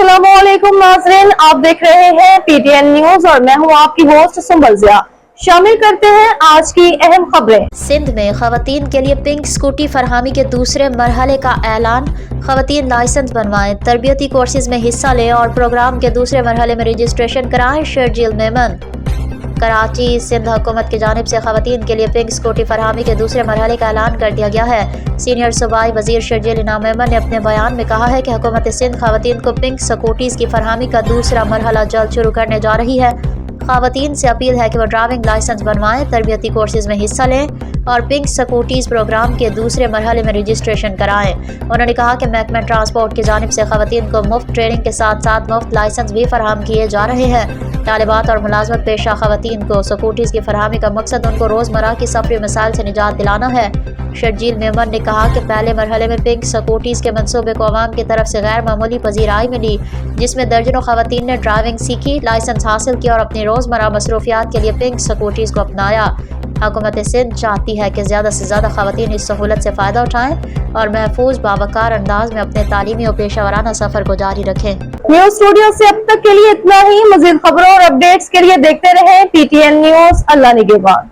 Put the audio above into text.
अस्सलाम वालेकुम नाज़रीन, आप देख रहे हैं पीटीएन न्यूज और मैं हूं आपकी होस्ट सुंबल जिया। शामिल करते हैं आज की अहम खबरें। सिंध में खवातीन के लिए पिंक स्कूटी फरहमी के दूसरे मरहले का ऐलान। खवातीन लाइसेंस बनवाएं, तरबियती कोर्सेज में हिस्सा लें और प्रोग्राम के दूसरे मरहले में रजिस्ट्रेशन कराएं। शर्जील मेमन। कराची सिंध हुकूमत की जानिब से खवातीन के लिए पिंक स्कूटी फरहमी के दूसरे मरहले का ऐलान कर दिया गया है। सीनियर सूबाई वजीर शर्जील इनाम मेमन ने अपने बयान में कहा है कि हुकूमत सिंध खवातीन को पिंक स्कूटीज़ की फरहमी का दूसरा मरहला जल्द शुरू करने जा रही है। खवातीन से अपील है कि वो ड्राइविंग लाइसेंस बनवाएं, तरबियती कोर्सेज में हिस्सा लें और पिंक स्कूटीज़ प्रोग्राम के दूसरे मरहले में रजिस्ट्रेशन कराएं। उन्होंने कहा कि महकमा ट्रांसपोर्ट की जानिब से खवातीन को मुफ्त ट्रेनिंग के साथ साथ मुफ्त लाइसेंस भी फराहम किए जा रहे हैं। तालिबात और मुलाजमत पेशा खवातीन को स्कूटीज़ की फरहमी का मकसद उनको रोज़मर्रा की सफरी मसाइल से निजात दिलाना है। शर्जील मेमन ने कहा कि पहले मरहले में पिंक स्कूटीज़ के मनसूबे को अवाम की तरफ से गैर मामूली पजीराई मिली, जिसमें दर्जनों खवातीन ने ड्राइविंग सीखी, लाइसेंस हासिल किया और अपनी रोज़मर्रा मसरूफियात के लिए पिंक स्कूटीज़ को अपनाया। हुकूमत सिंध चाहती है कि ज़्यादा से ज़्यादा खवातीन इस सहूलत से फ़ायदा उठाएँ और महफूज बावकार अंदाज में अपने तालीमी और पेशा सफ़र को जारी रखें। न्यूज स्टूडियो से अब तक के लिए इतना ही। मज़ीद खबरों और अपडेट्स के लिए देखते रहें पीटीएन न्यूज। अल्लाह निगहबान।